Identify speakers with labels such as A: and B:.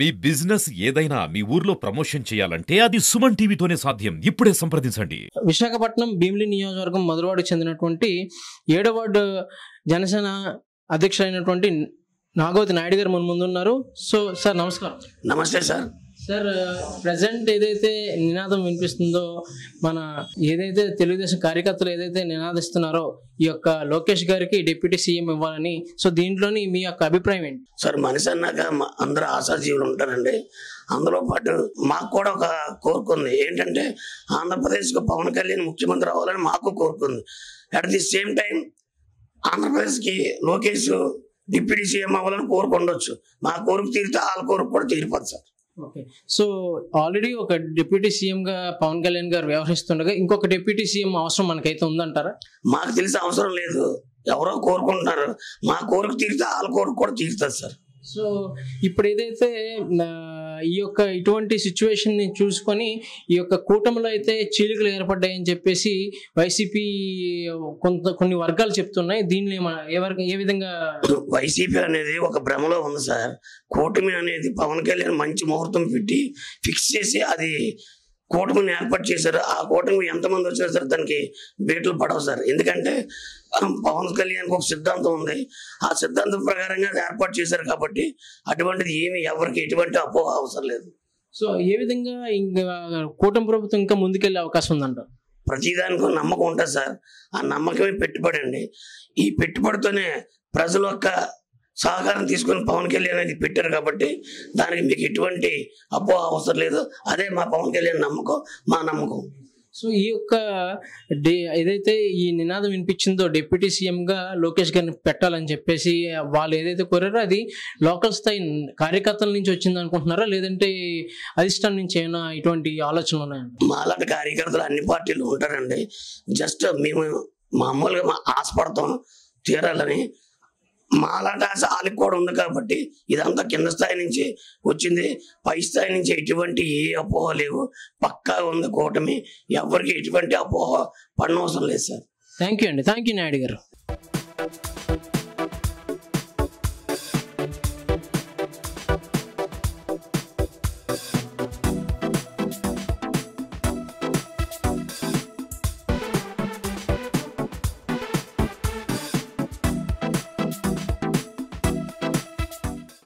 A: మీ business ఏదైనా మీ ఊర్లో promotion చేయాలంటే అది సుమన్ టీవీతోనే సాధ్యం. ఇప్పుడే సంప్రదించండి.
B: విశాఖపట్నం భీమిలి నియోజకవర్గం మధురవాడకు చెందినటువంటి 7వ వార్డు జనసేన అధ్యక్షులైనటువంటి నాగవతి నాయుడు గారు మన ముందు ఉన్నారు. సో సార్ నమస్కారం.
C: నమస్తే సార్.
B: సార్ ప్రజెంట్ ఏదైతే నినాదం వినిపిస్తుందో, మన ఏదైతే తెలుగుదేశం కార్యకర్తలు ఏదైతే నినాదిస్తున్నారో ఈ యొక్క లోకేష్ గారికి డిప్యూటీ సీఎం ఇవ్వాలని, సో దీంట్లోని మీ యొక్క అభిప్రాయం ఏంటి
C: సార్? మనిషి అన్నాక అందరూ ఆశాజీవులు ఉంటారండి. అందులో పాటు మాకు కూడా ఒక కోరుకుంది ఏంటంటే ఆంధ్రప్రదేశ్కు పవన్ కళ్యాణ్ ముఖ్యమంత్రి అవ్వాలని మాకు కోరుకుంది. అట్ ది సేమ్ టైం ఆంధ్రప్రదేశ్కి లోకేష్ డిప్యూటీ సీఎం అవ్వాలని కోరుకుండొచ్చు. మా కోరిక తీరితే వాళ్ళ కోరిక కూడా తీరిపోదు సార్.
B: ఓకే, సో ఆల్రెడీ ఒక డిప్యూటీ సీఎం గా పవన్ కళ్యాణ్ గారు వ్యవహరిస్తుండగా ఇంకొక డిప్యూటీ సీఎం అవసరం మనకైతే ఉందంటారా?
C: మాకు తెలిసి అవసరం లేదు. ఎవరో కోరుకుంటున్నారు. మా కోరిక తీరితే వాళ్ళ కోరిక కూడా తీరుతుంది సార్.
B: సో ఇప్పుడు ఏదైతే ఈ యొక్క ఇటువంటి సిచ్యువేషన్ ని చూసుకొని ఈ యొక్క కూటమిలో అయితే చీలికలు ఏర్పడ్డాయని చెప్పేసి వైసీపీ కొన్ని వర్గాలు చెప్తున్నాయి. దీన్ని ఏ విధంగా?
C: వైసీపీ అనేది ఒక భ్రమలో ఉంది సార్. కూటమి అనేది పవన్ కళ్యాణ్ మంచి ముహూర్తం పెట్టి ఫిక్స్ చేసి అది కూటమిని ఏర్పాటు చేశారు. ఆ కూటమి ఎంతమంది వచ్చినా సరే దానికి బేట్లు పడవు సార్. ఎందుకంటే పవన్ కళ్యాణ్కి ఒక సిద్ధాంతం ఉంది. ఆ సిద్ధాంతం ప్రకారంగా అది ఏర్పాటు చేశారు కాబట్టి అటువంటిది ఏమి ఎవరికి ఎటువంటి అపోహ అవసరం లేదు.
B: సో ఏ విధంగా ఇంకా కూటమి ప్రభుత్వం ఇంకా ముందుకెళ్లే అవకాశం ఉందంట?
C: ప్రతిదానికి నమ్మకం ఉంటుంది సార్. ఆ నమ్మకమే పెట్టుబడి అండి. ఈ పెట్టుబడితోనే ప్రజల యొక్క సహకారం తీసుకొని పవన్ కళ్యాణ్ అనేది పెట్టారు కాబట్టి దానికి మీకు ఎటువంటి అపోహ అవసరం లేదు. అదే మా పవన్ కళ్యాణ్ నమ్మకం, మా నమ్మకం.
B: సో ఈ యొక్క ఏదైతే ఈ నినాదం వినిపించిందో డిప్యూటీ సీఎంగా లోకేష్ గారిని పెట్టాలని చెప్పేసి వాళ్ళు ఏదైతే కోరారో అది లోకల్ స్థాయి కార్యకర్తల నుంచి వచ్చింది అనుకుంటున్నారా, లేదంటే అధిష్టానం నుంచి ఏమైనా ఇటువంటి ఆలోచనలు ఉన్నాయండి?
C: మాలాంటి కార్యకర్తలు అన్ని పార్టీలు ఉంటారండి. జస్ట్ మేము మామూలుగా మా ఆశపడతాం తీరాలని. మాలాంటి ఆశ వాళ్ళకి కూడా ఉంది కాబట్టి ఇదంతా కింద స్థాయి నుంచి వచ్చింది. పై స్థాయి నుంచి ఎటువంటి ఏ అపోహ లేవు. పక్కా ఉంది కూటమి. ఎవరికి ఎటువంటి అపోహ పడనవసరం లేదు సార్.
B: థ్యాంక్ యూ అండి. థ్యాంక్ యూ నాయుడు గారు.